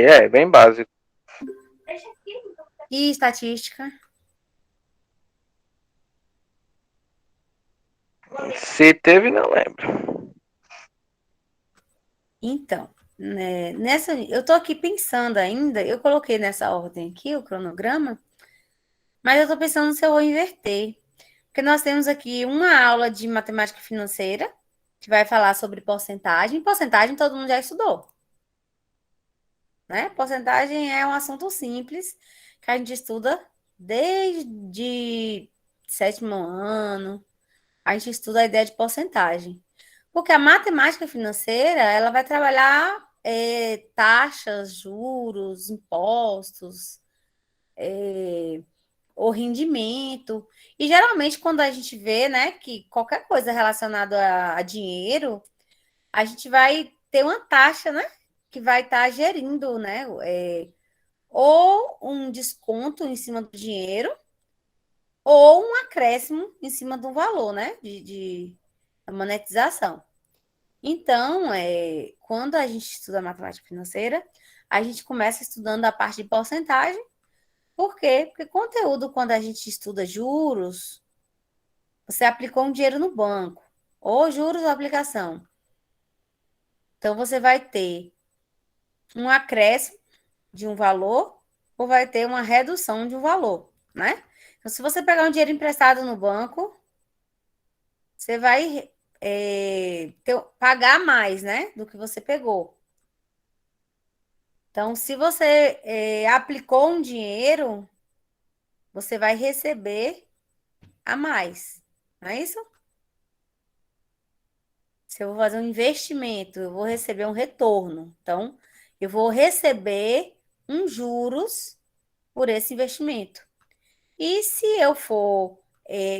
É, bem básico. E estatística? Se teve, não lembro. Então, né, eu tô aqui pensando ainda, eu coloquei nessa ordem aqui o cronograma, mas eu tô pensando se eu vou inverter. Porque nós temos aqui uma aula de matemática financeira, que vai falar sobre porcentagem. Porcentagem todo mundo já estudou, né? Porcentagem é um assunto simples que a gente estuda desde sétimo ano. A gente estuda a ideia de porcentagem. Porque a matemática financeira, ela vai trabalhar taxas, juros, impostos, o rendimento. E geralmente, quando a gente vê, né, que qualquer coisa relacionada a dinheiro, a gente vai ter uma taxa, né, que vai estar gerindo, né, ou um desconto em cima do dinheiro, ou um acréscimo em cima do valor, né, de monetização. Então, quando a gente estuda matemática financeira, a gente começa estudando a parte de porcentagem. Por quê? Porque conteúdo, quando a gente estuda juros, você aplicou um dinheiro no banco, ou juros ou aplicação. Então, você vai ter um acréscimo de um valor ou vai ter uma redução de um valor, né? Então, se você pegar um dinheiro emprestado no banco, você vai pagar mais, né, do que você pegou. Então, se você aplicou um dinheiro, você vai receber a mais, não é isso? Se eu vou fazer um investimento, eu vou receber um retorno. Então, eu vou receber uns juros por esse investimento. E se eu for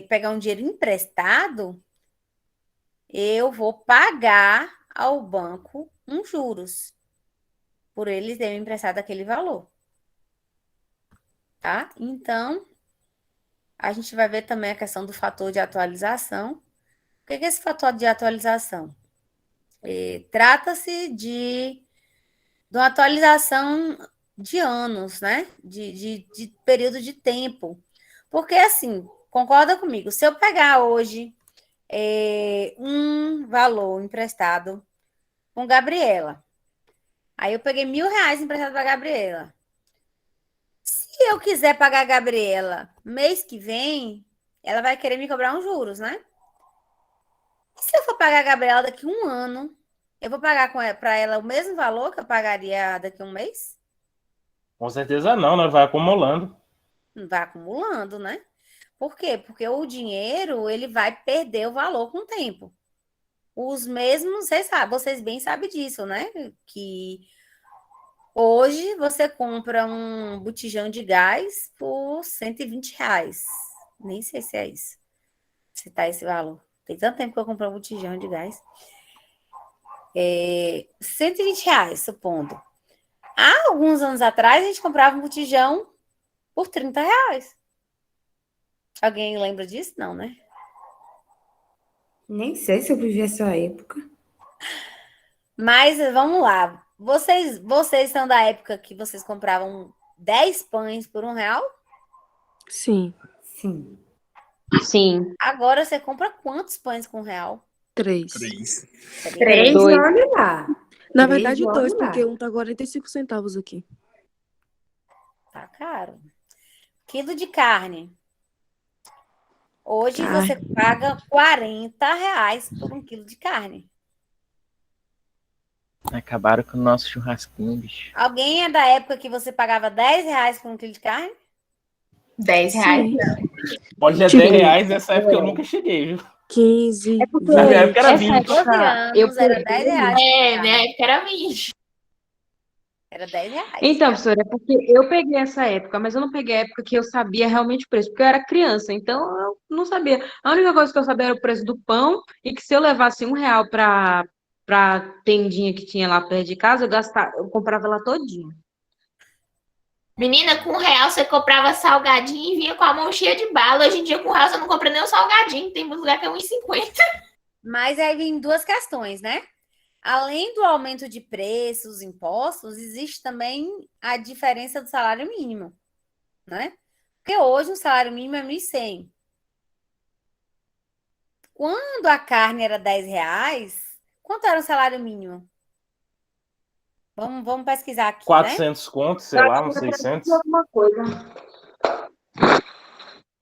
pegar um dinheiro emprestado, eu vou pagar ao banco uns juros por eles terem emprestado aquele valor. Tá? Então, a gente vai ver também a questão do fator de atualização. O que é esse fator de atualização? Trata-se de uma atualização de anos, né? De período de tempo. Porque, assim, concorda comigo, se eu pegar hoje um valor emprestado com Gabriela, aí eu peguei R$ 1.000 emprestado para Gabriela. Se eu quiser pagar a Gabriela mês que vem, ela vai querer me cobrar uns juros, né? E se eu for pagar a Gabriela daqui a um ano, eu vou pagar para ela o mesmo valor que eu pagaria daqui a um mês? Com certeza não, né? Vai acumulando. Vai acumulando, né? Por quê? Porque o dinheiro, ele vai perder o valor com o tempo. Os mesmos, vocês bem sabem disso, né? Que hoje você compra um botijão de gás por R$ 120. Nem sei se é isso. Se tá esse valor. Tem tanto tempo que eu comprei um botijão de gás. R$ 120, supondo. Há alguns anos atrás, a gente comprava um botijão por R$ 30. Alguém lembra disso? Não, né? Nem sei se eu vivi essa época. Mas vamos lá. Vocês são da época que vocês compravam 10 pães por R$ 1? Sim, Sim. Sim. Agora você compra quantos pães com R$ 1? 3. 3, Dois. olha lá. Na 3, verdade, olha 2, lá. porque um tá 45 centavos aqui. Tá caro. Quilo de carne. Hoje você paga R$ 40 por um quilo de carne. Acabaram com o nosso churrasquinho, bicho. Alguém é da época que você pagava R$ 10 por um quilo de carne? R$ 10. Pode ser Tipo, R$10, nessa época eu nunca cheguei, viu? 15, É porque Na minha época era essa 20. 12 época eu anos, era peguei. R$ 10. Minha época era 20. Era R$ 10. Então, professora, é porque eu peguei essa época, mas eu não peguei a época que eu sabia realmente o preço, porque eu era criança, então eu não sabia. A única coisa que eu sabia era o preço do pão, e que se eu levasse R$ 1 pra tendinha que tinha lá perto de casa, eu comprava lá todinho. Menina, com R$ 1 você comprava salgadinho e vinha com a mão cheia de bala. Hoje em dia, com R$ 1 você não compra nem um salgadinho. Tem muito lugar que é R$ 1,50. Mas aí vem duas questões, né? além do aumento de preços, impostos, existe também a diferença do salário mínimo, né? Porque hoje o salário mínimo é 1.100. Quando a carne era R$ 10, quanto era o salário mínimo? Vamos pesquisar aqui, né? 400 contos, sei lá, uns 600. Alguma coisa.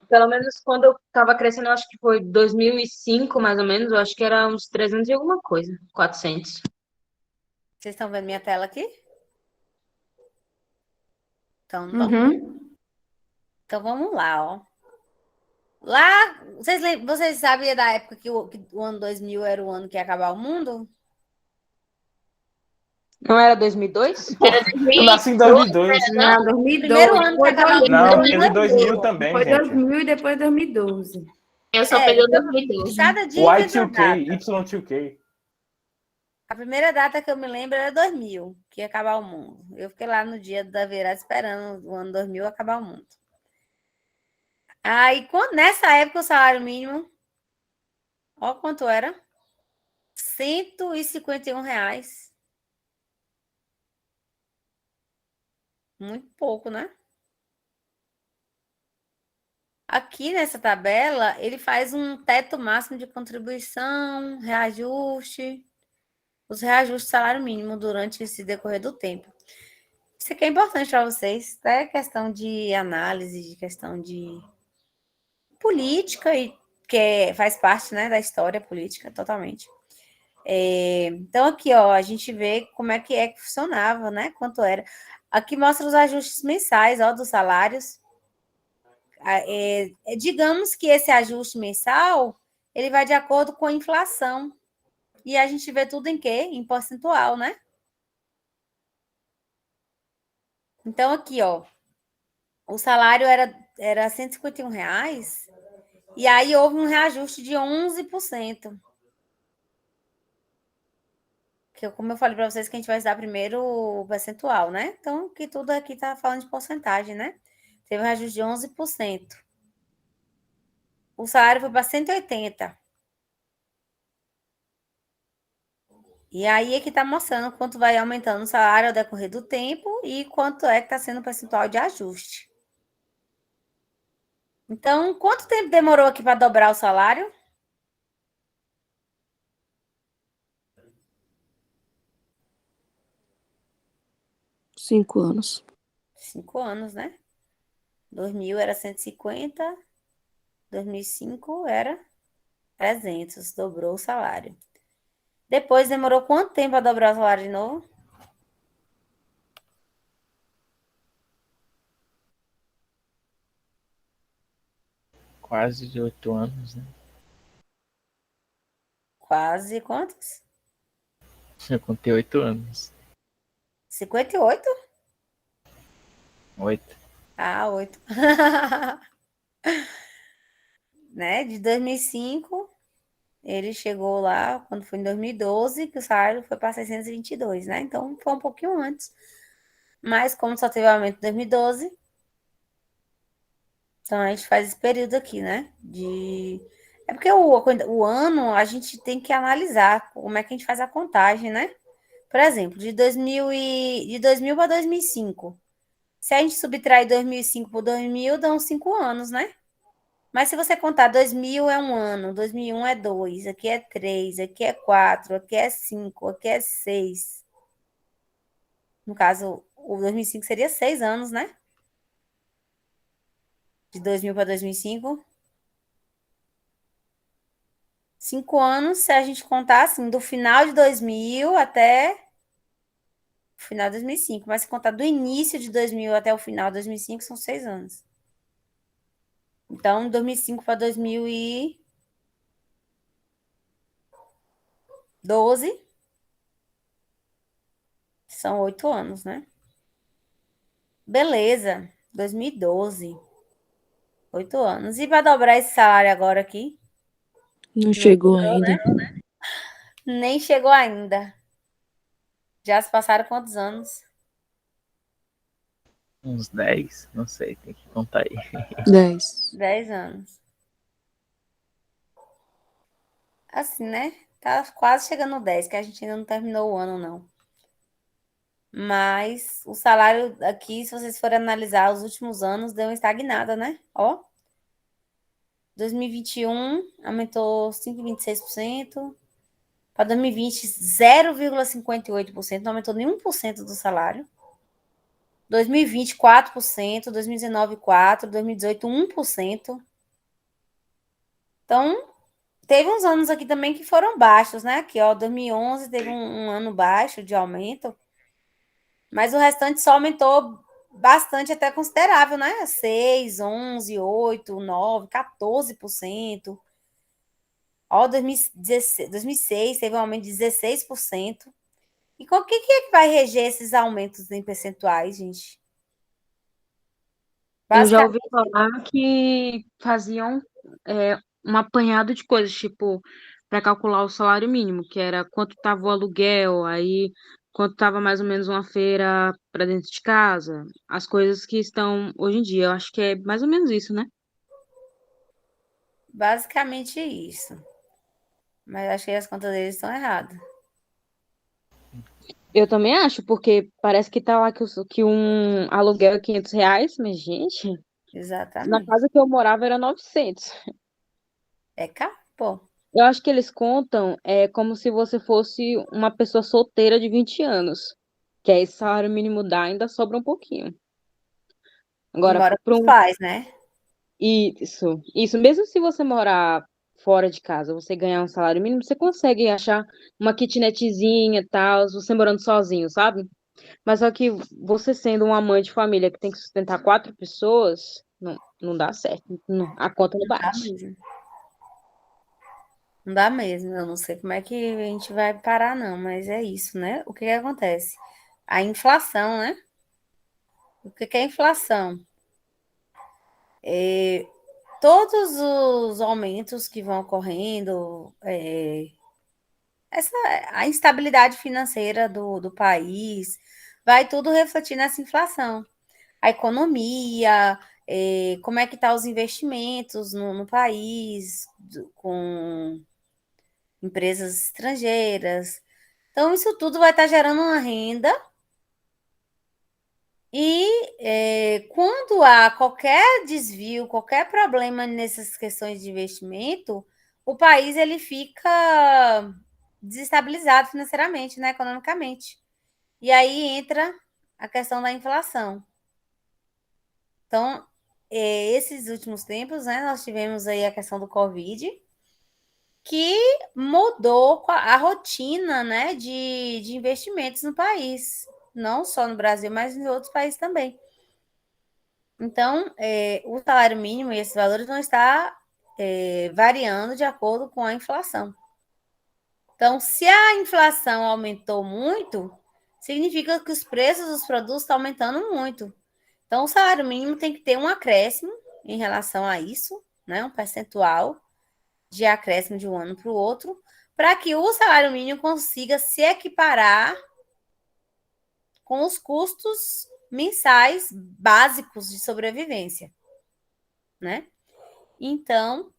Pelo menos quando eu tava crescendo, eu acho que foi 2005, mais ou menos, eu acho que era uns 300 e alguma coisa, 400. Vocês estão vendo minha tela aqui? Então, não. Uhum. Então vamos lá, ó. Lá, vocês sabiam da época que o ano 2000 era o ano que ia acabar o mundo? Não era 2002? Era Eu nasci em 2002. Não, 2012. Primeiro ano que Depois acabava o Não, mundo. teve 2000 também, Foi gente. 2000 e depois 2012. Eu só peguei o 2012. Cada dia O inventa uma data. Y2K, Y2K. A primeira data que eu me lembro era 2000, que ia acabar o mundo. Eu fiquei lá no dia da virada esperando o ano 2000 acabar o mundo. Aí, nessa época, o salário mínimo, ó quanto era? R$ 151. Muito pouco, né? Aqui nessa tabela, ele faz um teto máximo de contribuição, reajuste, os reajustes do salário mínimo durante esse decorrer do tempo. Isso aqui é importante para vocês, é questão de análise, de questão de política, e que faz parte, né, da história política totalmente. Então, aqui, ó, a gente vê como é que funcionava, né? Quanto era. Aqui mostra os ajustes mensais, ó, dos salários. Digamos que esse ajuste mensal, ele vai de acordo com a inflação. E a gente vê tudo em quê? Em percentual, né? Então, aqui, ó, o salário era R$ 151, e aí houve um reajuste de 11%. Que, como eu falei para vocês, que a gente vai estudar primeiro o percentual, né? Então, que tudo aqui está falando de porcentagem, né? Teve um reajuste de 11%. O salário foi para 180. E aí é que está mostrando quanto vai aumentando o salário ao decorrer do tempo e quanto é que está sendo o percentual de ajuste. Então, quanto tempo demorou aqui para dobrar o salário? Cinco anos. 5 anos, né? 2000 era 150, 2005 era 300, dobrou o salário. Depois demorou quanto tempo para dobrar o salário de novo? Quase de 8 anos, né? Quase quantos? Eu contei 8 anos. 58? 8. Ah, 8. Né? De 2005, ele chegou lá, quando foi em 2012, que o salário foi para 622, né? Então, foi um pouquinho antes. Mas, como só teve aumento em 2012, então a gente faz esse período aqui, né? É porque o ano a gente tem que analisar como é que a gente faz a contagem, né? Por exemplo, de 2000 para 2005. Se a gente subtrair 2005 por 2000, dão 5 anos, né? Mas se você contar 2000 é um ano, 2001 é 2, aqui é 3, aqui é 4, aqui é 5, aqui é 6. No caso, o 2005 seria 6 anos, né? De 2000 para 2005. 5 anos, se a gente contar assim, do final de 2000 até o final de 2005. Mas se contar do início de 2000 até o final de 2005, são 6 anos. Então, 2005 para 2012 são 8 anos, né? Beleza, 2012. 8 anos. E para dobrar esse salário agora aqui? Não chegou ainda. Nem chegou ainda. Já se passaram quantos anos? Uns 10? Não sei, tem que contar aí. 10. 10 anos. Assim, né? Tá quase chegando no 10, que a gente ainda não terminou o ano, não. Mas o salário aqui, se vocês forem analisar os últimos anos, deu uma estagnada, né? Ó, 2021 aumentou 5,26%. Para 2020, 0,58%, não aumentou nem 1% do salário. 2020, 4%, 2019, 4%, 2018, 1%. Então, teve uns anos aqui também que foram baixos, né? Aqui, ó, 2011 teve um ano baixo de aumento, mas o restante só aumentou bastante, até considerável, né? 6, 11, 8, 9, 14%. Ó, 2006 teve um aumento de 16%. E com o que é que vai reger esses aumentos em percentuais, gente? Eu já ouvi Basicamente, falar que faziam um apanhado de coisas, tipo, para calcular o salário mínimo, que era quanto estava o aluguel, aí quanto estava mais ou menos uma feira para dentro de casa, as coisas que estão hoje em dia. Eu acho que é mais ou menos isso, né? basicamente isso. Mas acho que as contas deles estão erradas. Eu também acho, porque parece que tá lá que um aluguel é R$ 500, mas, gente, na Exatamente. casa que eu morava era 900. É caro, pô. Eu acho que eles contam como se você fosse uma pessoa solteira de 20 anos. Que aí salário mínimo dá, ainda sobra um pouquinho. E Agora, mora com para os um. pais, né? Isso. Mesmo se você morar fora de casa, você ganhar um salário mínimo, você consegue achar uma kitnetzinha e tal, você morando sozinho, sabe? Mas só que você sendo uma mãe de família que tem que sustentar 4 pessoas, não dá certo. A conta não Não dá bate. mesmo. Não dá mesmo. Eu não sei como é que a gente vai parar, não, mas é isso, né? O que que acontece? A inflação, né? O que que é inflação? Todos os aumentos que vão ocorrendo, essa, a instabilidade financeira do país, vai tudo refletir nessa inflação. A economia, como é que estão tá os investimentos no país, com empresas estrangeiras. Então, isso tudo vai estar tá gerando uma renda e quando há qualquer desvio, qualquer problema nessas questões de investimento, o país ele fica desestabilizado financeiramente, né, economicamente. E aí entra a questão da inflação. Então, esses últimos tempos, né, nós tivemos aí a questão do Covid, que mudou a rotina, né, de investimentos no país, não só no Brasil, mas em outros países também. Então, o salário mínimo e esses valores vão estar variando de acordo com a inflação. Então, se a inflação aumentou muito, significa que os preços dos produtos estão aumentando muito. Então, o salário mínimo tem que ter um acréscimo em relação a isso, né? Um percentual de acréscimo de um ano para o outro, para que o salário mínimo consiga se equiparar com os custos mensais básicos de sobrevivência, né? Então,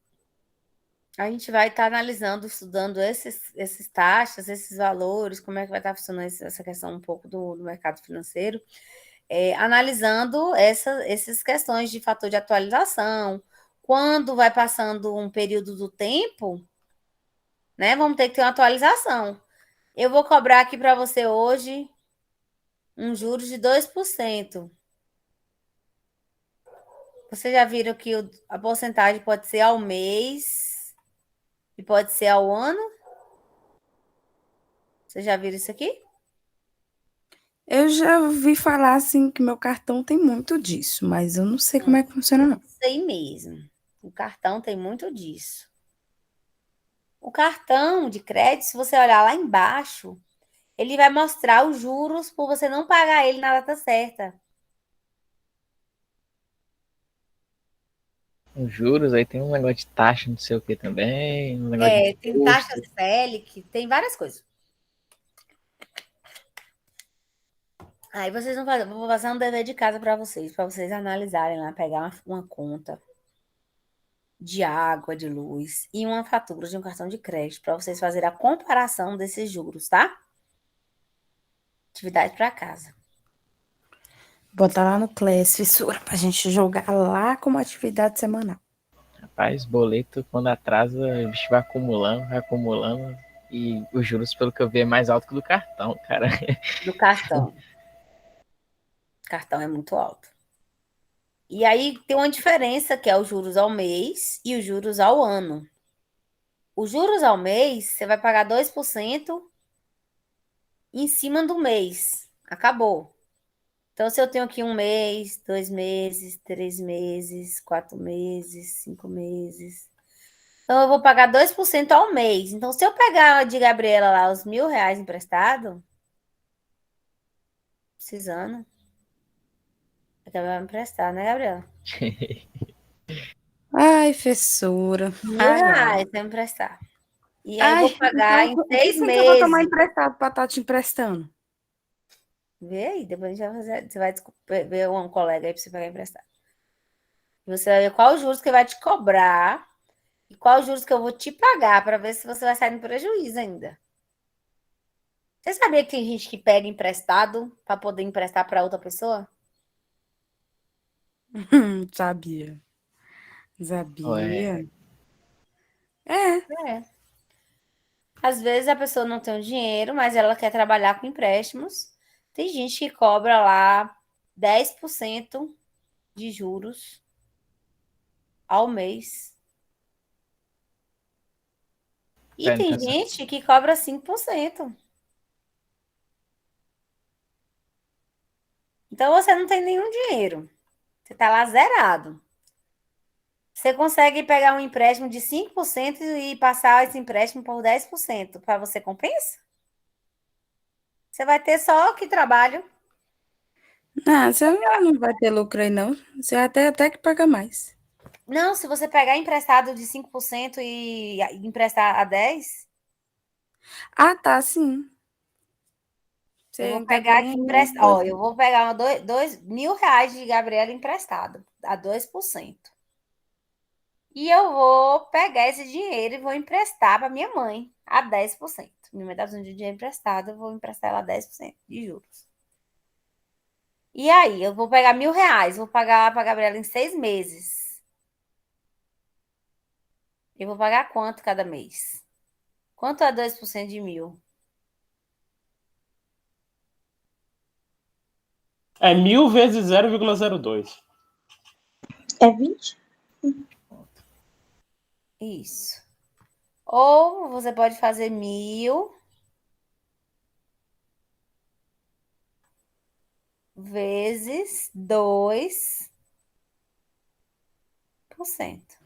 a gente vai estar analisando, estudando esses taxas, esses valores, como é que vai estar funcionando essa questão um pouco do mercado financeiro, analisando essas questões de fator de atualização. Quando vai passando um período do tempo, né, vamos ter que ter uma atualização. Eu vou cobrar aqui para você hoje um juros de 2%. Vocês já viram que a porcentagem pode ser ao mês e pode ser ao ano? Vocês já viram isso aqui? Eu já ouvi falar assim que meu cartão tem muito disso, mas eu não sei como é que funciona, não. Sei mesmo. O cartão tem muito disso. O cartão de crédito, se você olhar lá embaixo, ele vai mostrar os juros por você não pagar ele na data certa. Os juros, aí tem um negócio de taxa, não sei o que também, um negócio de Tem taxa imposto. Selic, tem várias coisas. Aí vocês vou fazer um dever de casa para vocês analisarem lá, pegar uma conta. de água, de luz e uma fatura de um cartão de crédito para vocês fazerem a comparação desses juros, tá? Atividade para casa. Botar lá no Class, fissura, pra gente jogar lá como atividade semanal. Rapaz, boleto, quando atrasa, o bicho vai acumulando. E os juros, pelo que eu vi, é mais alto que o do cartão, cara. Do cartão. O cartão é muito alto. E aí tem uma diferença que é os juros ao mês e os juros ao ano. Os juros ao mês, você vai pagar 2% em cima do mês. Acabou. Então, se eu tenho aqui 1 mês, 2 meses, 3 meses, 4 meses, 5 meses. Então, eu vou pagar 2% ao mês. Então, se eu pegar de Gabriela lá os R$ 1.000 emprestado, precisando, a Gabriela vai me emprestar, né, Gabriela? Ai, fissura. R$ 1.000 Ai, ai. vai me emprestar. E aí eu Ai, vou pagar então, em 6 quem que eu vou tomar meses. emprestado pra estar te emprestando? Vê aí, depois a gente vai fazer. Você vai ver um colega aí pra você pegar emprestado. E você vai ver qual os juros que vai te cobrar e qual os juros que eu vou te pagar para ver se você vai sair no prejuízo ainda. Você sabia que tem gente que pega emprestado para poder emprestar para outra pessoa? Sabia. Ué, Sabia. É. É. Às vezes a pessoa não tem o dinheiro, mas ela quer trabalhar com empréstimos. Tem gente que cobra lá 10% de juros ao mês. E tá tem então, gente que cobra 5%. Então você não tem nenhum dinheiro. Você está lá zerado. Você consegue pegar um empréstimo de 5% e passar esse empréstimo por 10%. Para você compensa? Você vai ter só que trabalho. Não, você não vai ter lucro aí, não. Você vai ter até que pagar mais. Não, se você pegar emprestado de 5% e emprestar a 10%, Ah, tá, sim. Você eu vou ainda pegar aqui ganha menos emprestado. Ó, coisa. eu vou pegar R$ 2.000 de Gabriela emprestado, a 2%. E eu vou pegar esse dinheiro e vou emprestar para minha mãe a 10%. Minha mãe está precisando de dinheiro emprestado, eu vou emprestar ela a 10% de juros. E aí, eu vou pegar R$ 1.000, vou pagar para a Gabriela em 6 meses. Eu vou pagar quanto cada mês? Quanto é 2% de 1.000? É 1.000 vezes 0,02. É 20? Isso. Ou você pode fazer 1.000 vezes 2%.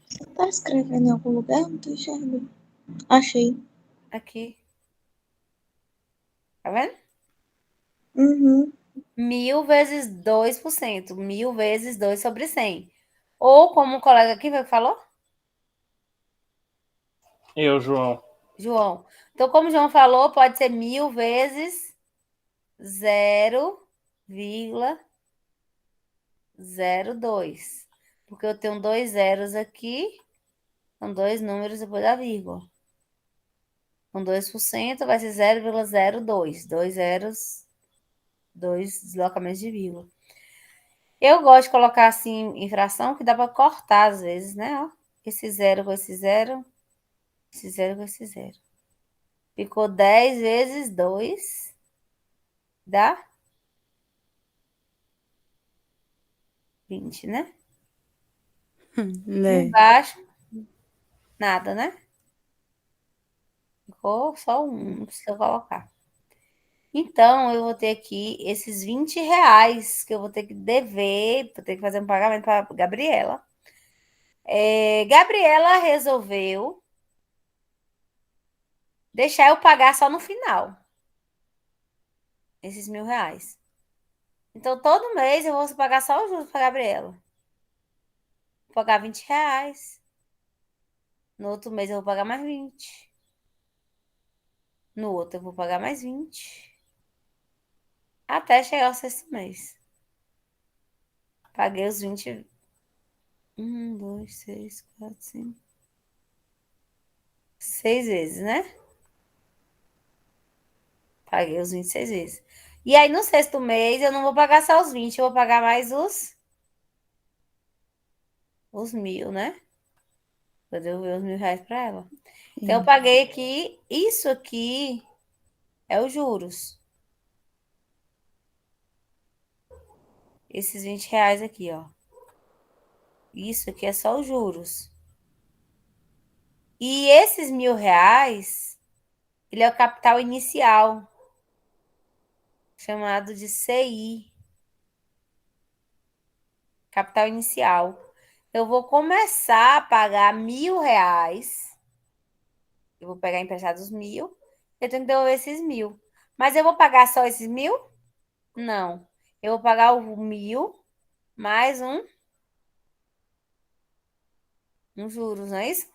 Você tá escrevendo em algum lugar? Não tô enxergando. Achei. Aqui. Tá vendo? Uhum. 1.000 vezes 2%. 1.000 vezes 2 sobre 100. Ou como o colega aqui falou, Eu, João. João. Então, como o João falou, pode ser 1.000 vezes 0,02. Porque eu tenho 2 zeros aqui, são 2 números depois da vírgula. Com 2% vai ser 0,02. 2 zeros, 2 deslocamentos de vírgula. Eu gosto de colocar assim em fração, que dá para cortar às vezes, né? Ó, esse zero com esse zero, esse zero com esse zero. Ficou 10 vezes 2, dá 20, né? Né? Embaixo, nada, né? Ficou só um, não precisa colocar. Então, eu vou ter aqui esses R$ 20 que eu vou ter que dever, vou ter que fazer um pagamento para Gabriela. Gabriela resolveu deixar eu pagar só no final, esses R$ 1.000. Então, todo mês eu vou pagar só os juros para Gabriela. Vou pagar R$ 20. No outro mês eu vou pagar mais 20. No outro eu vou pagar mais 20. Até chegar ao sexto mês. Paguei os 20 2, 6, 4, 5. 6 vezes, né? Paguei os 26 vezes. E aí, no sexto mês, eu não vou pagar só os 20, eu vou pagar mais os 1.000, né? Vou devolver os R$ 1.000 para ela. Então, eu paguei aqui, isso aqui é os juros. Esses R$ 20 aqui, ó. Isso aqui é só os juros. E esses R$ 1.000, ele é o capital inicial, chamado de CI. Capital inicial. Eu vou começar a pagar R$ 1.000. Eu vou pegar emprestados 1.000. Eu tenho que devolver esses 1.000. Mas eu vou pagar só esses 1.000? Não. Eu vou pagar o 1.000 mais um juros, não é isso?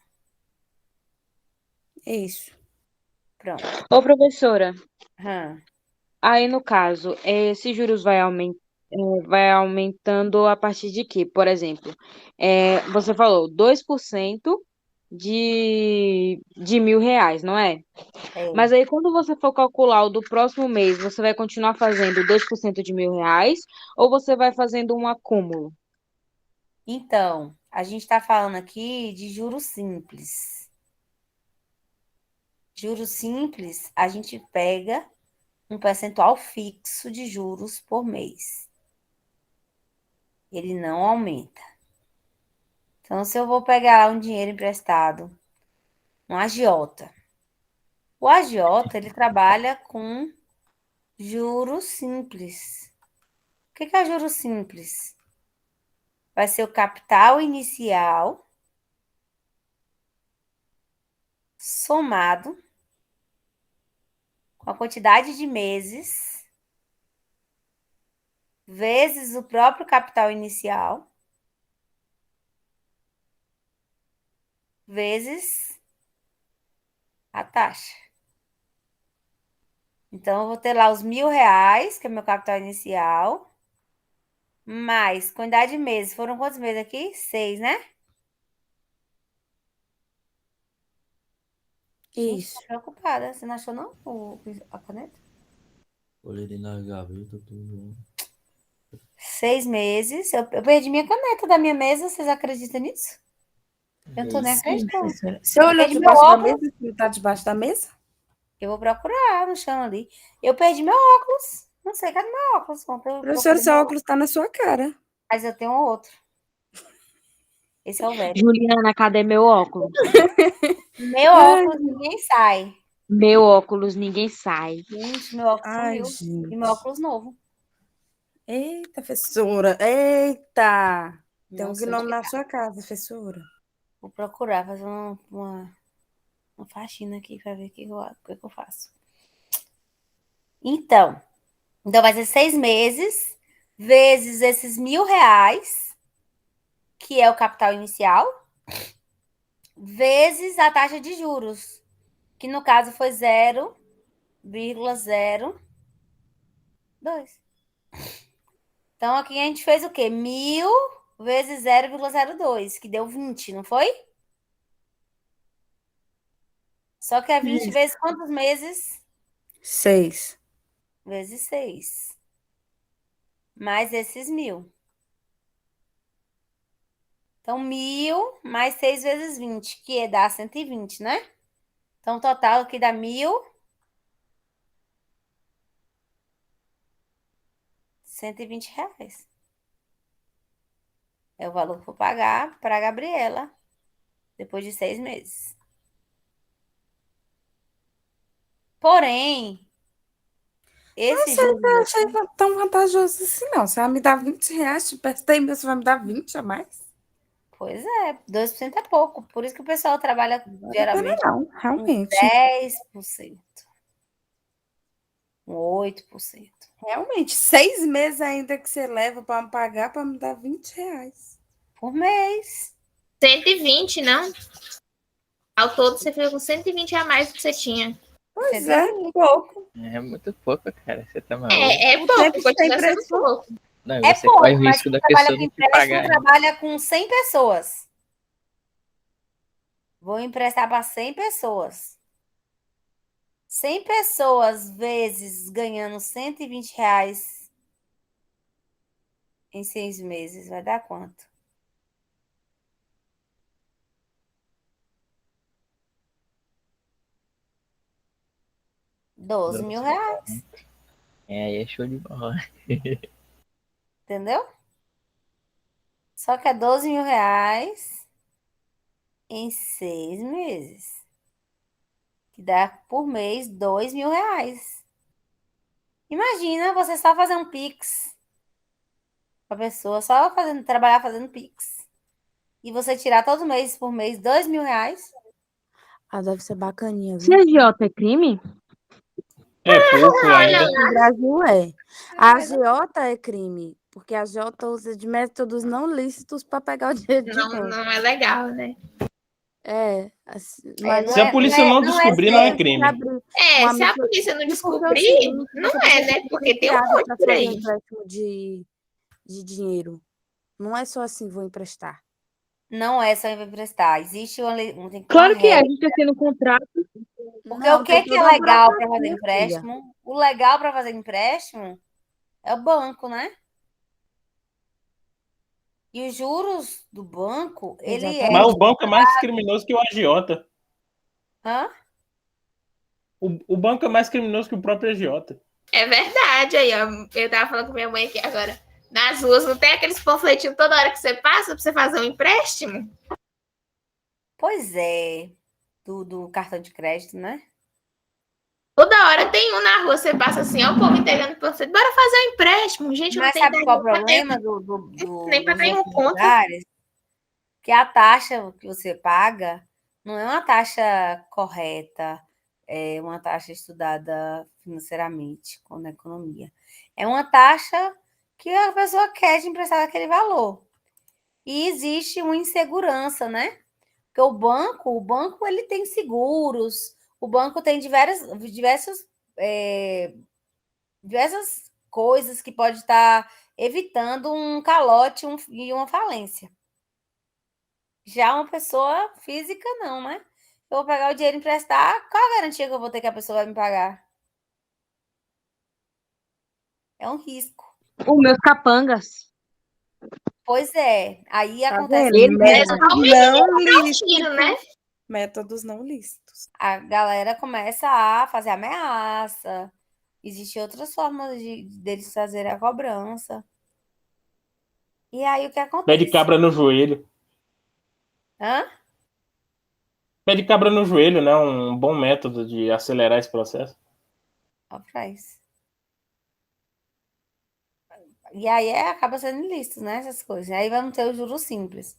Isso. Pronto. Ô, professora, Hum. aí no caso, esses juros vai aumentando a partir de quê? Por exemplo, você falou 2% de R$ 1.000, não é? É. Mas aí quando você for calcular o do próximo mês, você vai continuar fazendo 2% de R$ 1.000 ou você vai fazendo um acúmulo? Então, a gente está falando aqui de juros simples. Juros simples, a gente pega um percentual fixo de juros por mês. Ele não aumenta. Então, se eu vou pegar um dinheiro emprestado, um agiota. O agiota, ele trabalha com juros simples. O que é juros simples? Vai ser o capital inicial somado com a quantidade de meses vezes o próprio capital inicial vezes a taxa. Então, eu vou ter lá os R$ 1.000, que é meu capital inicial, mais quantidade de meses. Foram quantos meses aqui? 6, né? Gente, Isso. tô preocupada. Você não achou, não, a caneta? Olhei ali na gaveta, tudo. 6 meses. Eu perdi minha caneta da minha mesa. Vocês acreditam nisso? Eu não tô nem Isso. Sim, acreditando. professora. Você olhou Perdi meu debaixo da óculos. mesa? Não tá debaixo da mesa? Eu vou procurar no chão ali. Eu perdi meu óculos. Não sei, cadê meu óculos? Ontem eu Professora, procurei seu meu óculos. óculos tá na sua cara. Mas eu tenho outro. Esse é o velho. Juliana, cadê meu óculos? Meu Ai, óculos ninguém sai. Meu óculos, ninguém sai. Gente, meu óculos ai, sumiu. E meu gente. óculos novo. Eita, professora. Eita. Tem um Não sei onde gnomo que na tá. sua casa, professora. Vou procurar, fazer uma faxina aqui pra ver o que eu faço. Então vai ser 6 meses vezes esses R$ 1.000, que é o capital inicial, vezes a taxa de juros, que no caso foi 0,02. Então, aqui a gente fez o quê? 1.000 vezes 0,02, que deu 20, não foi? Só que é 20 vezes quantos meses? 6. Vezes 6. Mais esses 1.000. Então, 1.000 mais 6 vezes 20, que dá 120, né? Então, o total aqui dá R$ 120. É o valor que eu vou pagar para a Gabriela depois de 6 meses. Porém, esse juros Eu achei tão vantajoso assim, não. Você vai me dar R$ 20, te prestei, mas você vai me dar 20 a mais? pois é, 2% é pouco. Por isso que o pessoal trabalha Não vale a pena, geralmente não. com Realmente. 10%, com 8%. Realmente. 6 meses ainda que você leva para me pagar para me dar R$ 20. Por mês. 120, não? Ao todo, você fica com 120 a mais do que você tinha. Pois Você é, viu? pouco. É muito pouco, cara. Você tá maluco. É O pouco, tempo que tem continua para sendo pouco. Não, É você corre pouco, o mas risco quem da trabalha pessoa com não te empréstimo pagar. trabalha com 100 pessoas. Vou emprestar para 100 pessoas. 100 pessoas vezes ganhando R$ 120 em 6 meses. Vai dar quanto? R$ 12.000. É, aí é show de bola. Entendeu? Só que é R$ 12.000 em 6 meses. Que dá por mês R$ 2.000. Imagina você só fazer um Pix para pessoa, só trabalhar fazendo Pix. E você tirar todo mês por mês R$ 2.000. Ah, deve ser bacaninha, Se viu? agiota é crime? É pouco Olha ainda. lá. No Brasil é. A agiota é crime, porque a agiota usa de métodos não lícitos para pegar o dinheiro de Não, banco. não é legal, né? É, assim, É, mas Se a polícia não não é descobrir, não é ser. você crime. abrir É, uma se a micro... polícia não E porque é o descobrir, seguinte, não você é, precisa né? ser Porque tem um credenciado monte para por fazer aí. empréstimo de dinheiro. Não é só assim, vou emprestar. Não é só emprestar. Existe tem que ter uma Claro que é, a regra. gente assina um contrato. Porque o Não, tem que é toda a legal para fazer burocracia, filha. empréstimo? O legal para fazer empréstimo é o banco, né? E os juros do banco, ele é. Mas o Exatamente. banco é mais criminoso que o agiota. Hã? O banco é mais criminoso que o próprio agiota. É verdade. Aí, ó, eu tava falando com minha mãe aqui agora. Nas ruas não tem aqueles panfletinhos toda hora que você passa pra você fazer um empréstimo? Pois é. Do cartão de crédito, né? Toda hora tem um na rua, você passa assim, ó, o povo entregando panfleto. Bora fazer um empréstimo. Gente, não Mas tem sabe qual é o nem pra ter, problema nem pra dos ter um outros conta. lugares? Que a taxa que você paga não é uma taxa correta, é uma taxa estudada financeiramente, com a economia. É uma taxa que a pessoa quer te emprestar aquele valor. E existe uma insegurança, né? Porque o banco ele tem seguros, o banco tem diversas coisas que pode estar evitando um calote e uma falência. Já uma pessoa física, não, né? Eu vou pegar o dinheiro e emprestar, qual a garantia que eu vou ter que a pessoa vai me pagar? É um risco. Os meus capangas. Pois é, aí Tá acontece vendo? Eles É só o menino Não dar um tiro, né? lícitos. Métodos não lícitos. a galera começa a fazer ameaça. Existem outras formas deles fazerem a cobrança. E aí o que Pé de acontece? cabra no joelho. Hã? Pé de cabra no joelho, né? Um bom método de acelerar esse processo. Ó pra isso. E aí acaba sendo ilícito, né? Essas coisas. Aí vamos ter o juro simples.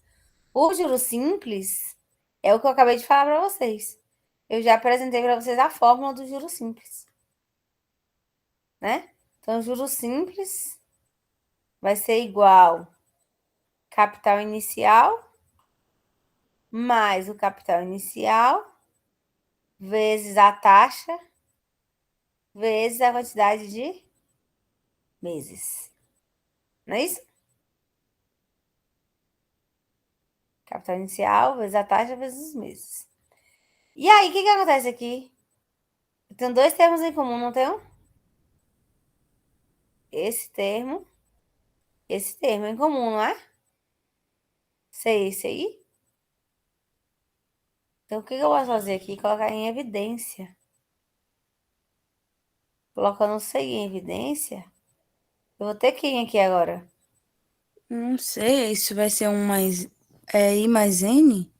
O juro simples é o que eu acabei de falar para vocês. Eu já apresentei para vocês a fórmula do juro simples, né? Então, o juro simples vai ser igual capital inicial mais o capital inicial vezes a taxa vezes a quantidade de meses. Não é isso? Capital inicial vezes a taxa vezes os meses. E aí, o que acontece aqui? Tem dois termos em comum, não tem um? Esse termo em comum, não é? Esse aí? Então, o que eu posso fazer aqui? Colocar em evidência. Colocando o CI em evidência, eu vou ter quem aqui agora? Não sei, isso vai ser um mais. É I mais N?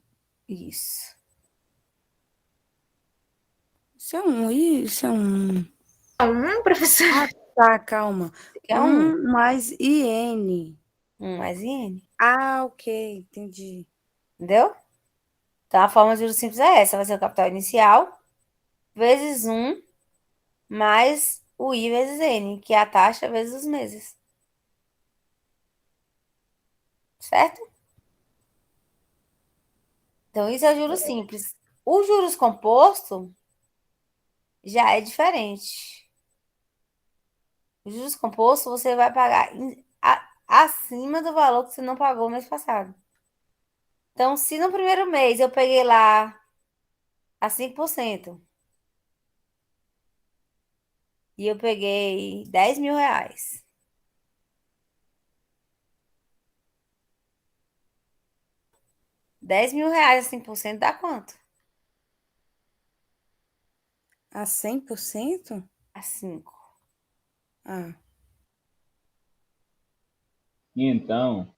Isso. Isso é um I? Isso é um. Professor. Tá, calma. Que é um Mais IN. mais IN. Ah, ok, entendi. Entendeu? Então, a forma de juros simples é essa. Vai ser o capital inicial vezes 1 mais o I vezes N, que é a taxa vezes os meses. Certo? Então, isso é o juros simples. O juros composto já é diferente. O juros composto você vai pagar acima do valor que você não pagou mês passado. Então, se no primeiro mês eu peguei lá a 5% e eu peguei R$ 10.000, R$ 10.000 a 5% dá quanto? A 100%? A 5. Ah, Então,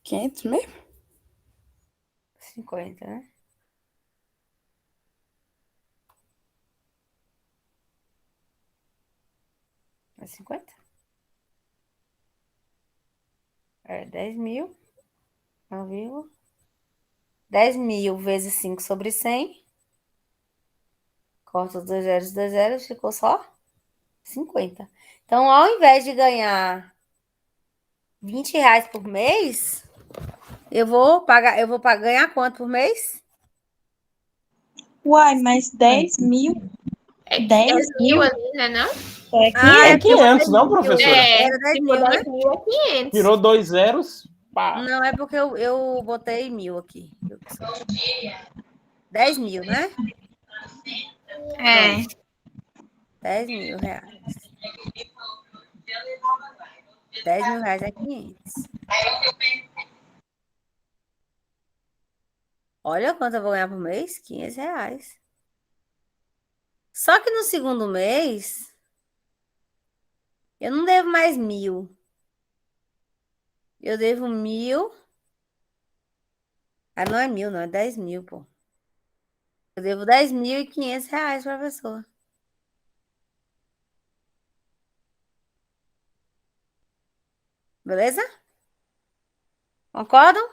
500 mesmo? 50, né? É 50? É 10.000, ao vivo. 10.000 vezes 5 sobre 100. Corta os 2 zeros, ficou só 50. Então, ao invés de ganhar R$ 20 por mês, eu vou ganhar quanto por mês? Uai, mas 10.000? É 10 mil mil? ali, né, não? É Ah, É 500? porque eu botei 500, não, 1.000. professora? Era 10 Se mil, mudar né? de mil é 500. Tirou 2 zeros, pá. Não, é porque eu botei 1.000 aqui. 10.000, né? É. R$ 10.000. R$ 10.000 é 500. Olha quanto eu vou ganhar por mês? R$ 500. Só que no segundo mês, eu não devo mais 1.000. Eu devo 1.000. Ah, não é 1.000, não, é 10.000, pô. Eu devo R$ 10.500 para a pessoa. Beleza? Concordam?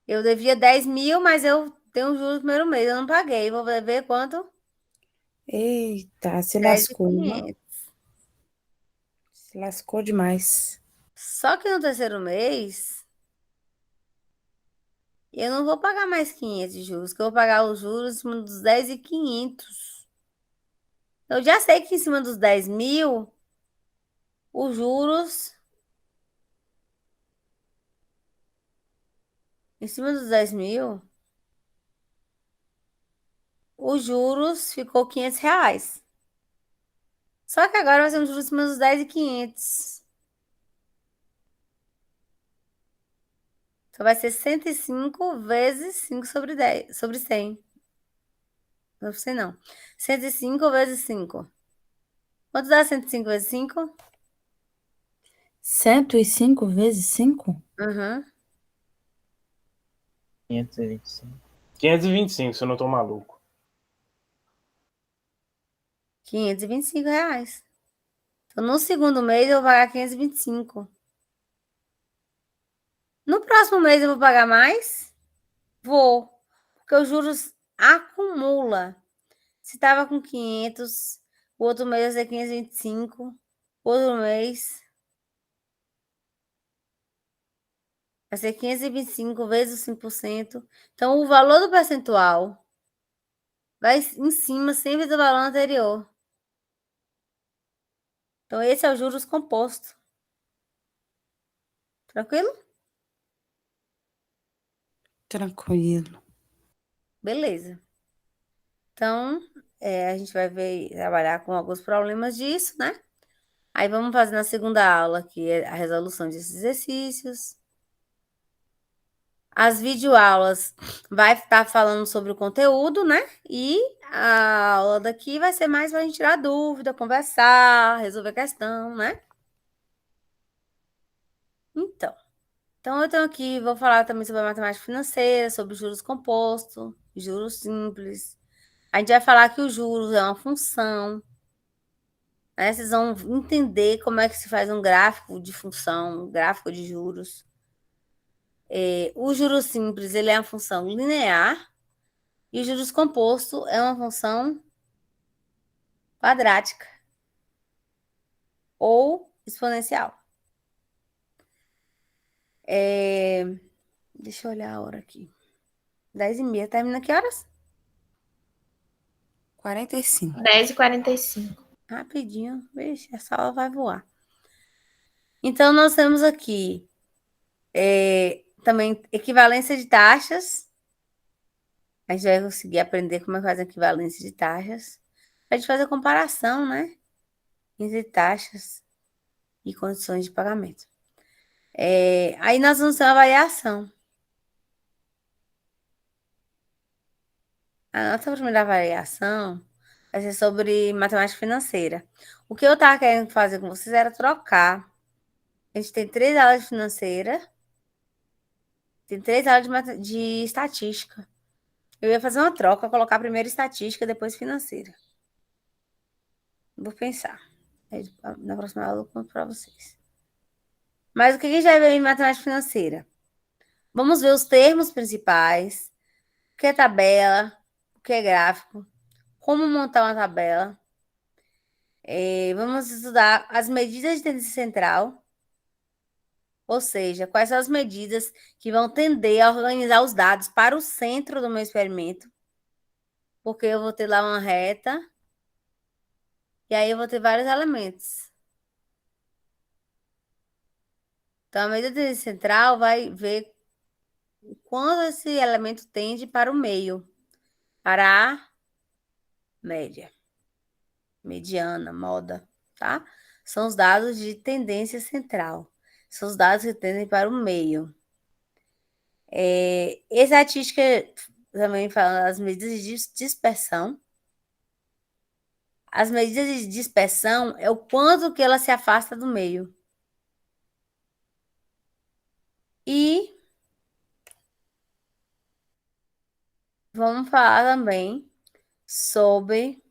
Eu devia 10.000, mas eu tenho juros no primeiro mês. Eu não paguei. Vou dever quanto? eita, se lascou, né? 10.500. Se lascou demais. Só que no terceiro mês, eu não vou pagar mais 500 de juros, que eu vou pagar os juros em cima dos 10.500. Eu já sei que em cima dos 10.000, os juros... Em cima dos 10.000, os juros ficou R$ 500. Só que agora vai ser um juros em cima dos 10.500. Então vai ser 105 vezes 5 sobre 10, sobre 100. Não sei não. 105 vezes 5. Quanto dá 105 vezes 5? 105 vezes 5? Uhum. 525. 525, se eu não tô maluco. R$ 525. Então, no segundo mês, eu vou pagar 525. No próximo mês, eu vou pagar mais? Vou. Porque os juros acumula. Se tava com 500, o outro mês vai ser 525. Outro mês vai ser 525 vezes 5%. Então, o valor do percentual vai em cima sempre do valor anterior. Então, esse é o juros composto. Tranquilo? Tranquilo. Beleza. Então, a gente vai trabalhar com alguns problemas disso, né? Aí vamos fazer na segunda aula, que é a resolução desses exercícios. As videoaulas vai estar falando sobre o conteúdo, né? E a aula daqui vai ser mais para a gente tirar dúvida, conversar, resolver questão, né? Então eu tenho aqui, vou falar também sobre a matemática financeira, sobre juros compostos, juros simples. A gente vai falar que os juros é uma função, né? Vocês vão entender como é que se faz um gráfico de função, um gráfico de juros. O juros simples, ele é uma função linear, e o juros composto é uma função quadrática ou exponencial. Deixa eu olhar a hora aqui. 10h30. Termina que horas? 45. 10h45. Rapidinho. Vixe, essa aula vai voar. Então, nós temos aqui também equivalência de taxas. A gente vai conseguir aprender como é que faz a equivalência de taxas. A gente faz a comparação, né? Entre taxas e condições de pagamento. Aí nós vamos ter uma variação. A nossa primeira variação vai ser sobre matemática financeira. O que eu estava querendo fazer com vocês era trocar. A gente tem 3 aulas de financeira, tem 3 aulas de estatística. Eu ia fazer uma troca, colocar primeiro estatística, depois financeira. Vou pensar. Aí, na próxima aula eu conto para vocês. Mas o que a gente vai ver em matemática financeira? Vamos ver os termos principais, o que é tabela, o que é gráfico, como montar uma tabela. Vamos estudar as medidas de tendência central, ou seja, quais são as medidas que vão tender a organizar os dados para o centro do meu experimento, porque eu vou ter lá uma reta, e aí eu vou ter vários elementos. Então, a medida de tendência central vai ver quando esse elemento tende para o meio, para a média, mediana, moda, tá? São os dados de tendência central. São os dados que tendem para o meio. Estatística também fala das medidas de dispersão. As medidas de dispersão é o quanto que ela se afasta do meio. E vamos falar também sobre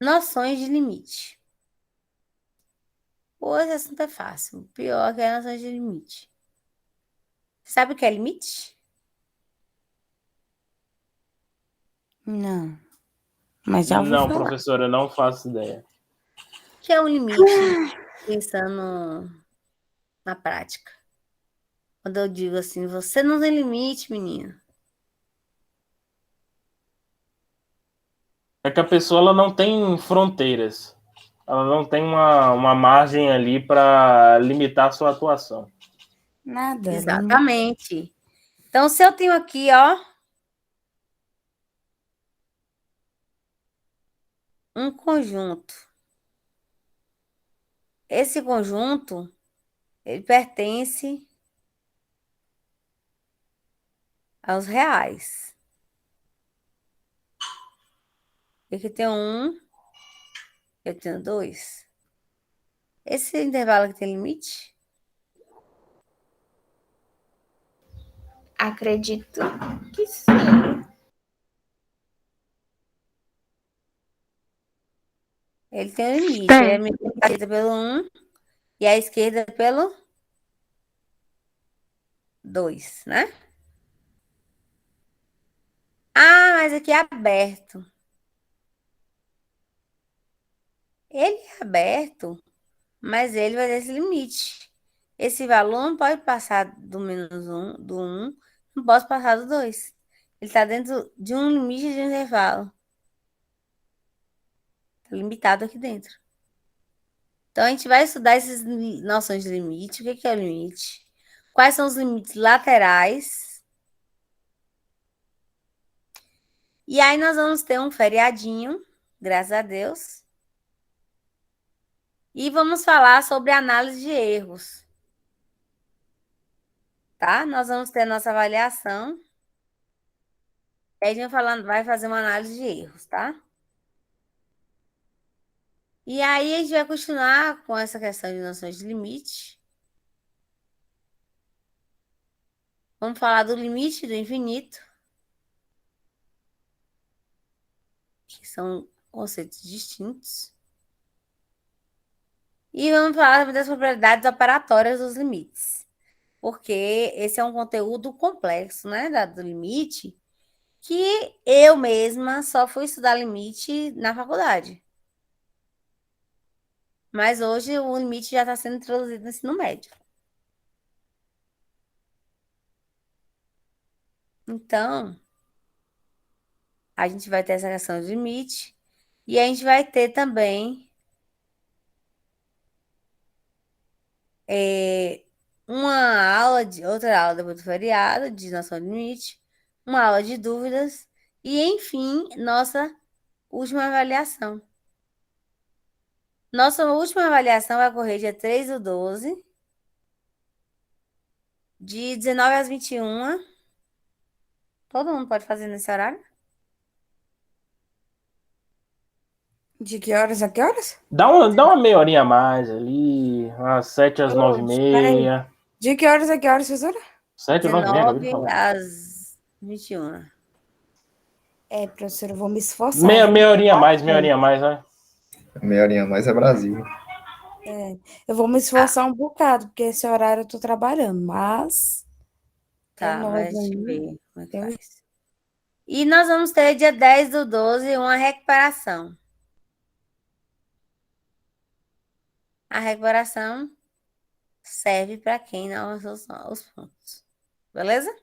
noções de limite. Hoje esse assunto é fácil. O pior é que é noções de limite. Sabe o que é limite? Não. Mas já ouvi Não, falar. professora, não faço ideia. O que é um limite? Pensando na prática. Quando eu digo assim, você não tem limite, menina. É que a pessoa ela não tem fronteiras. Ela não tem uma margem ali para limitar a sua atuação. Nada. Exatamente. Então, se eu tenho aqui, ó, um conjunto. Esse conjunto, ele pertence aos reais. Aqui tem 1, eu tenho 2. Esse intervalo aqui tem limite? Acredito que sim. Ele tem um limite. Tem. É a minha direita pelo 1 e a esquerda pelo 2, né? Ah, mas aqui é aberto. Ele é aberto, mas ele vai ter esse limite. Esse valor não pode passar do -1, do 1, não posso passar do 2. Ele está dentro de um limite de intervalo. Está limitado aqui dentro. Então, a gente vai estudar essas noções de limite. O que é o limite? Quais são os limites laterais? E aí, nós vamos ter um feriadinho, graças a Deus. E vamos falar sobre análise de erros. Tá? Nós vamos ter a nossa avaliação. E aí, a gente vai fazer uma análise de erros, tá? E aí, a gente vai continuar com essa questão de noções de limite. Vamos falar do limite do infinito, que são conceitos distintos. E vamos falar das propriedades operatórias dos limites, porque esse é um conteúdo complexo, né, do limite, que eu mesma só fui estudar limite na faculdade. Mas hoje o limite já está sendo introduzido no ensino médio. Então, a gente vai ter essa questão de limite. E a gente vai ter também outra aula depois do feriado, de noção limite, uma aula de dúvidas e, enfim, nossa última avaliação. Nossa última avaliação vai ocorrer dia 3/12, de 19 às 21. Todo mundo pode fazer nesse horário? De que horas a que horas? Dá uma meia horinha a mais ali, umas 7 às 9 e Peraí. meia. De que horas a que horas, professora? 7 às 9 e meia, acabei de 19 falar. às 21. É, professora, eu vou me esforçar. Meia horinha a mais, né? Meia horinha a mais é Brasil. Eu vou me esforçar um bocado, porque esse horário eu tô trabalhando, mas Tá, nós vai a gente aí. ver como é que Eu- faz. E nós vamos ter dia 10/12 uma recuperação. A recuperação serve para quem não avançou os pontos. Beleza?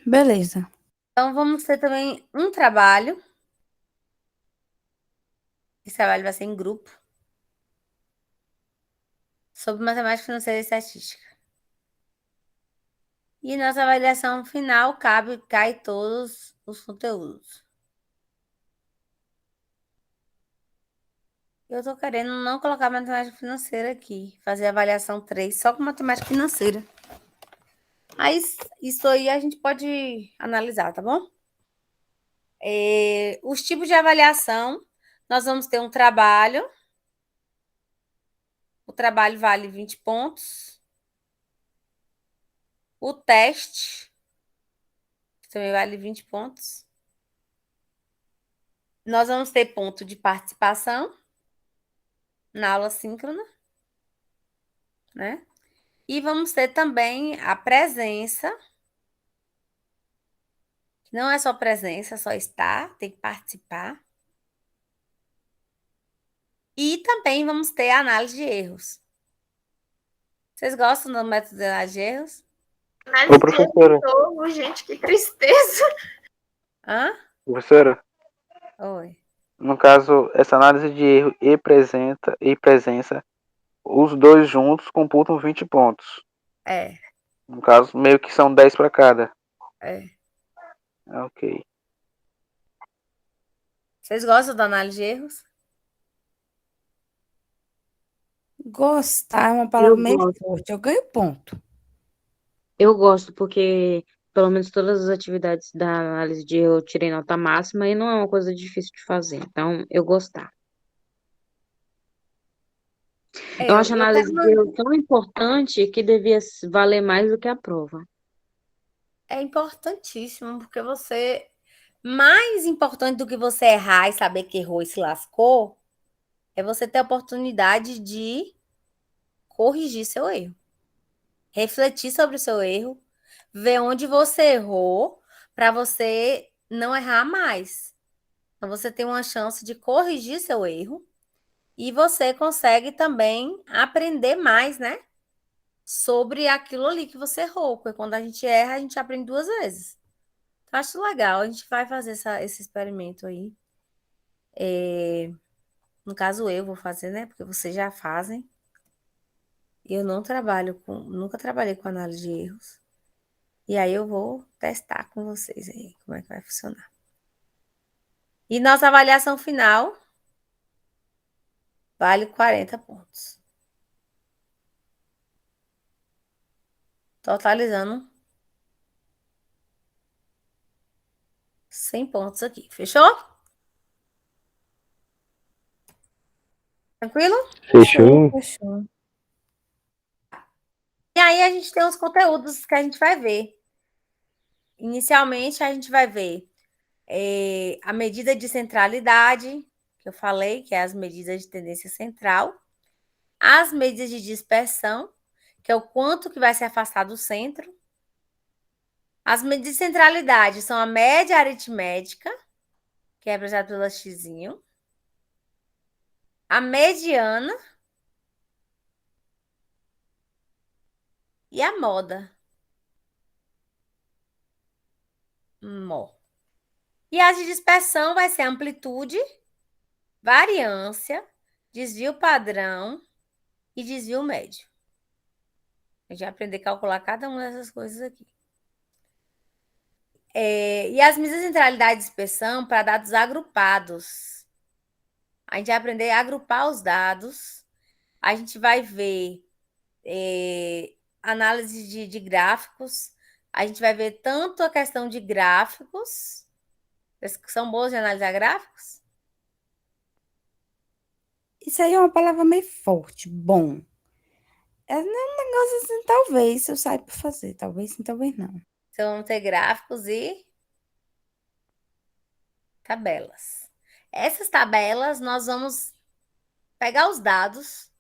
Beleza. Então, vamos ter também um trabalho. Esse trabalho vai ser em grupo. Sobre matemática financeira e estatística. E nossa avaliação final cai todos os conteúdos. Eu tô querendo não colocar matemática financeira aqui. Fazer avaliação 3 só com matemática financeira. Mas isso aí a gente pode analisar, tá bom? Os tipos de avaliação, nós vamos ter um trabalho. O trabalho vale 20 pontos. O teste, que também vale 20 pontos. Nós vamos ter ponto de participação na aula síncrona, né? E vamos ter também a presença. Não é só presença, só estar, tem que participar. E também vamos ter a análise de erros. Vocês gostam do método de análise de erros? Análise de professora. erro de novo, gente, que tristeza. Hã? Professora, Oi. no caso, essa análise de erro e presença, os dois juntos computam 20 pontos. É, No caso, meio que são 10 para cada. é. Ok. Vocês gostam da análise de erros? Gostar é uma palavra Eu meio gosto. forte. Eu ganho ponto. Eu gosto porque, pelo menos, todas as atividades da análise de erro eu tirei nota máxima e não é uma coisa difícil de fazer. Então, eu gostar. Eu acho a Eu quero análise de erro tão importante que devia valer mais do que a prova. É importantíssimo, porque você. Mais importante do que você errar e saber que errou e se lascou, é você ter a oportunidade de corrigir seu erro. Refletir sobre o seu erro, ver onde você errou, para você não errar mais. Então, você tem uma chance de corrigir seu erro e você consegue também aprender mais, né? Sobre aquilo ali que você errou. Porque quando a gente erra, a gente aprende 2 vezes. Então, acho legal. A gente vai fazer esse experimento aí. No caso, eu vou fazer, né? Porque vocês já fazem. Eu não nunca trabalhei com análise de erros. E aí eu vou testar com vocês aí como é que vai funcionar. E nossa avaliação final vale 40 pontos. Totalizando 100 pontos aqui. Fechou? Tranquilo? Fechou? Fechou. E aí a gente tem os conteúdos que a gente vai ver. Inicialmente, a gente vai ver a medida de centralidade, que eu falei, que é as medidas de tendência central. As medidas de dispersão, que é o quanto que vai se afastar do centro. As medidas de centralidade são a média aritmética, que é representada pelo xizinho. A mediana e a moda. Mó. E as de dispersão vai ser amplitude, variância, desvio padrão e desvio médio. A gente vai aprender a calcular cada uma dessas coisas aqui. E as medidas de centralidade de dispersão para dados agrupados. A gente vai aprender a agrupar os dados. A gente vai ver análise de gráficos. A gente vai ver tanto a questão de gráficos. Vocês são boas de analisar gráficos? Isso aí é uma palavra meio forte. Bom. É um negócio assim, talvez eu saiba fazer. Talvez sim, talvez não. Então, vamos ter gráficos e tabelas. Essas tabelas, nós vamos pegar os dados,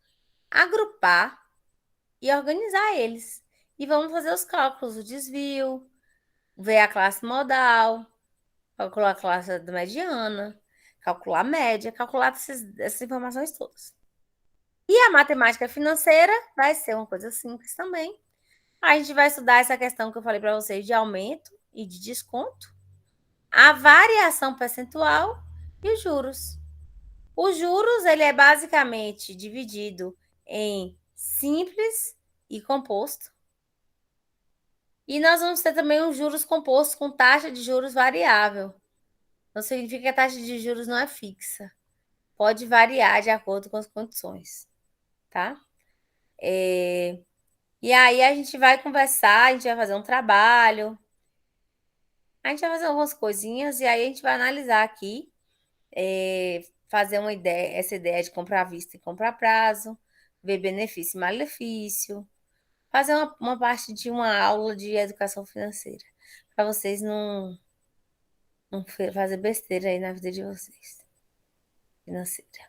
agrupar e organizar eles. E vamos fazer os cálculos, o desvio, ver a classe modal, calcular a classe da mediana, calcular a média, calcular essas informações todas. E a matemática financeira vai ser uma coisa simples também. A gente vai estudar essa questão que eu falei para vocês de aumento e de desconto, a variação percentual e os juros. Os juros, ele é basicamente dividido em simples e composto. E nós vamos ter também os juros compostos com taxa de juros variável. Não significa que a taxa de juros não é fixa. Pode variar de acordo com as condições, tá? E aí a gente vai conversar, a gente vai fazer um trabalho, a gente vai fazer algumas coisinhas e aí a gente vai analisar aqui, fazer essa ideia de comprar à vista e comprar a prazo, ver benefício e malefício, fazer uma parte de uma aula de educação financeira, para vocês não fazer besteira aí na vida de vocês, financeira.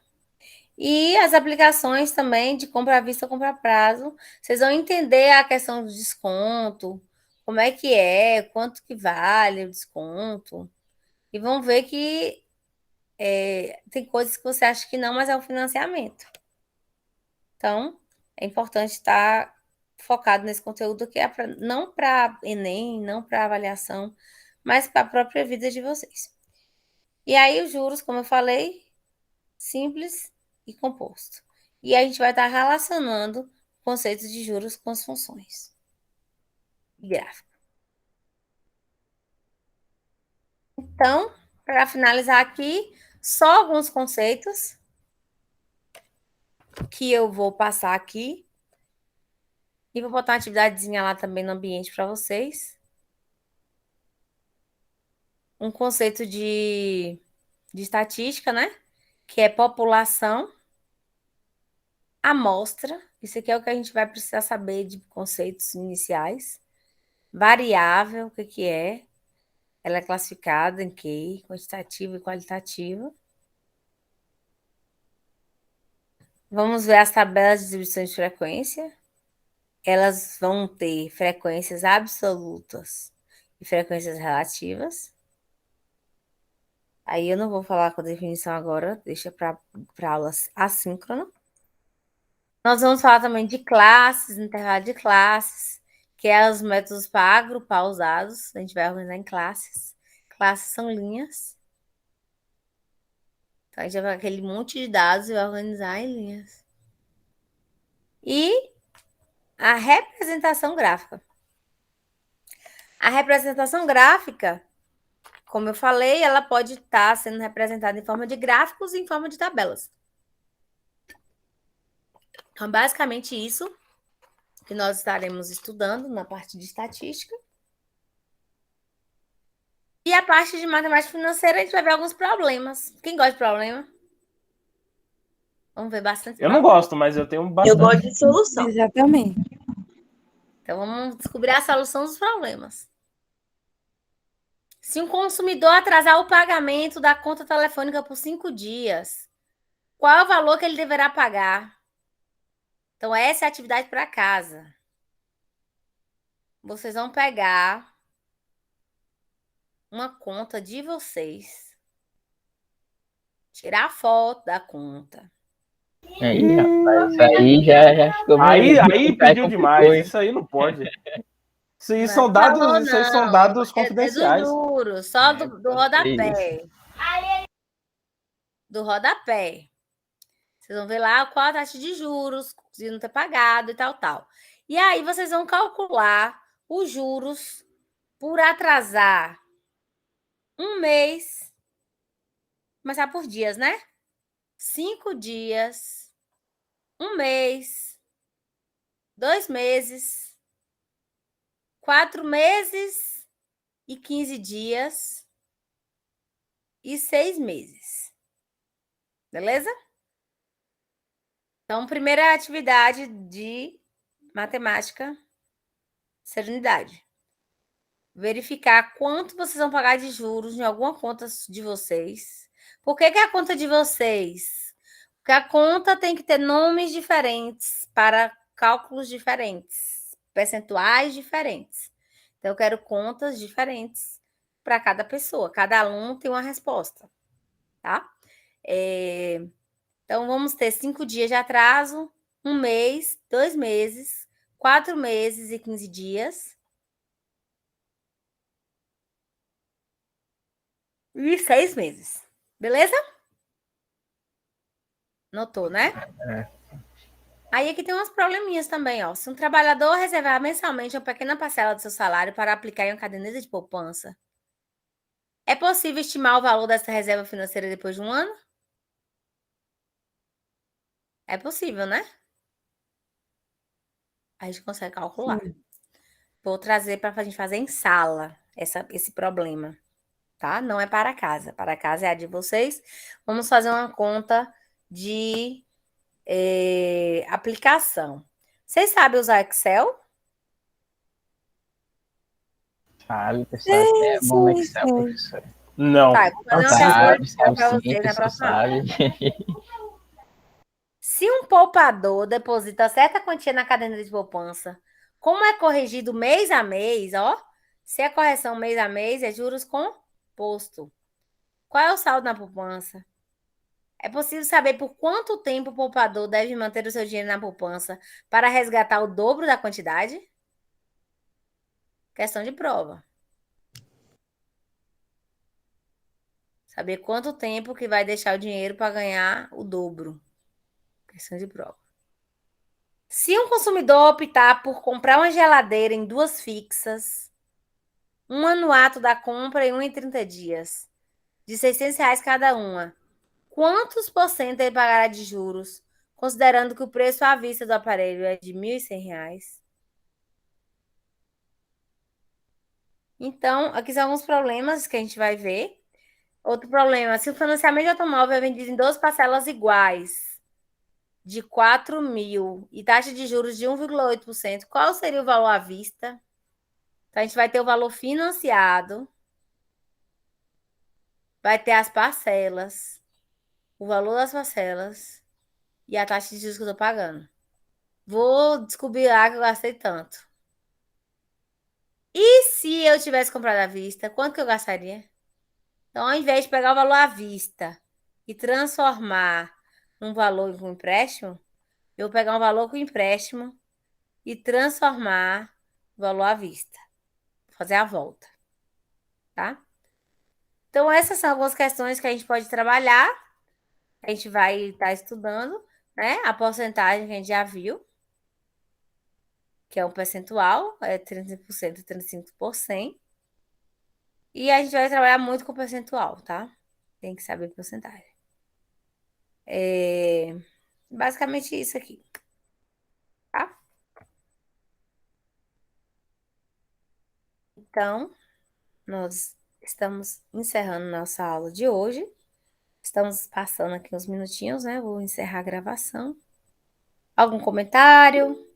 E as aplicações também de compra à vista ou compra a prazo, vocês vão entender a questão do desconto, como é que é, quanto que vale o desconto, e vão ver que tem coisas que você acha que não, mas é o financiamento. Então, é importante estar focado nesse conteúdo que é não para Enem, não para avaliação, mas para a própria vida de vocês. E aí, os juros, como eu falei, simples e composto. E a gente vai estar relacionando conceitos de juros com as funções. Gráfico. Então, para finalizar aqui, só alguns conceitos que eu vou passar aqui. E vou botar uma atividadezinha lá também no ambiente para vocês. Um conceito de estatística, né? Que é população, amostra. Isso aqui é o que a gente vai precisar saber de conceitos iniciais. Variável, o que é? Ela é classificada em quê? Quantitativa e qualitativa. Vamos ver as tabelas de distribuição de frequência. Elas vão ter frequências absolutas e frequências relativas. Aí eu não vou falar com a definição agora, deixa para aula assíncrona. Nós vamos falar também de classes, intervalo de classes, que é os métodos para agrupar os dados. A gente vai organizar em classes. Classes são linhas. Então, a gente vai pegar aquele monte de dados e vai organizar em linhas. E a representação gráfica. A representação gráfica, como eu falei, ela pode estar sendo representada em forma de gráficos e em forma de tabelas. Então, basicamente isso que nós estaremos estudando na parte de estatística. E a parte de matemática financeira, a gente vai ver alguns problemas. Quem gosta de problema? Vamos ver bastante. Eu não gosto, mas eu tenho bastante. Eu gosto de solução. Exatamente. Então, vamos descobrir a solução dos problemas. Se um consumidor atrasar o pagamento da conta telefônica por 5 dias, qual é o valor que ele deverá pagar? Então, essa é a atividade para casa. Vocês vão pegar uma conta de vocês, tirar a foto da conta. Aí, rapaz, isso aí já ficou Aí meio pediu demais, isso aí não pode. Isso Não é são do dados, valor, isso aí são não. dados É dos confidenciais. juros, só do Isso. rodapé. Do rodapé. Vocês vão ver lá qual a taxa de juros, se não ter pagado e tal, tal. E aí vocês vão calcular os juros por atrasar um mês, começar por dias, né? 5 dias, um mês, 2 meses, 4 meses e 15 dias e 6 meses. Beleza? Então, primeira atividade de matemática, serenidade. Verificar quanto vocês vão pagar de juros em alguma conta de vocês. Por que é a conta de vocês? Porque a conta tem que ter nomes diferentes para cálculos diferentes, percentuais diferentes. Então, eu quero contas diferentes para cada pessoa. Cada aluno tem uma resposta, tá? Então, vamos ter 5 dias de atraso, 1 mês, 2 meses, 4 meses e 15 dias. E 6 meses. Beleza? Notou, né? Aí aqui tem umas probleminhas também, ó. Se um trabalhador reservar mensalmente uma pequena parcela do seu salário para aplicar em uma caderneta de poupança, é possível estimar o valor dessa reserva financeira depois de um ano? É possível, né? A gente consegue calcular. Sim. Vou trazer para a gente fazer em sala esse problema, tá? Não é para casa. Para casa é a de vocês. Vamos fazer uma conta de aplicação. Vocês sabem usar Excel? Sabe, pessoal, é bom no Excel, professor. Não. Tá, eu vou fazer uma Sabe, questão sabe para sim, vocês na pessoal próxima aula. sabe. Se um poupador deposita certa quantia na caderneta de poupança, como é corrigido mês a mês, ó, se a correção mês a mês é juros composto. Qual é o saldo na poupança? É possível saber por quanto tempo o poupador deve manter o seu dinheiro na poupança para resgatar o dobro da quantidade? Questão de prova. Saber quanto tempo que vai deixar o dinheiro para ganhar o dobro. Questão de prova. Se um consumidor optar por comprar uma geladeira em 2 fixas, uma no ato da compra e uma em 30 dias, de R$ 600 cada uma, quantos por cento ele pagará de juros, considerando que o preço à vista do aparelho é de R$ 1.100? Então, aqui são alguns problemas que a gente vai ver. Outro problema, se o financiamento de automóvel é vendido em 12 parcelas iguais, de 4 mil, e taxa de juros de 1,8%, qual seria o valor à vista? Então, a gente vai ter o valor financiado, vai ter as parcelas, o valor das parcelas e a taxa de juros que eu estou pagando. Vou descobrir lá que eu gastei tanto. E se eu tivesse comprado à vista, quanto que eu gastaria? Então, ao invés de pegar o valor à vista e transformar num valor com empréstimo, eu vou pegar um valor com empréstimo e transformar o valor à vista. Vou fazer a volta. Tá? Então, essas são algumas questões que a gente pode trabalhar. A gente vai estar estudando, né? A porcentagem que a gente já viu, que é um percentual, é 30% e 35%. E a gente vai trabalhar muito com percentual, tá? Tem que saber porcentagem. Basicamente isso aqui, tá? Então, nós estamos encerrando nossa aula de hoje. Estamos passando aqui uns minutinhos, né? Vou encerrar a gravação. Algum comentário?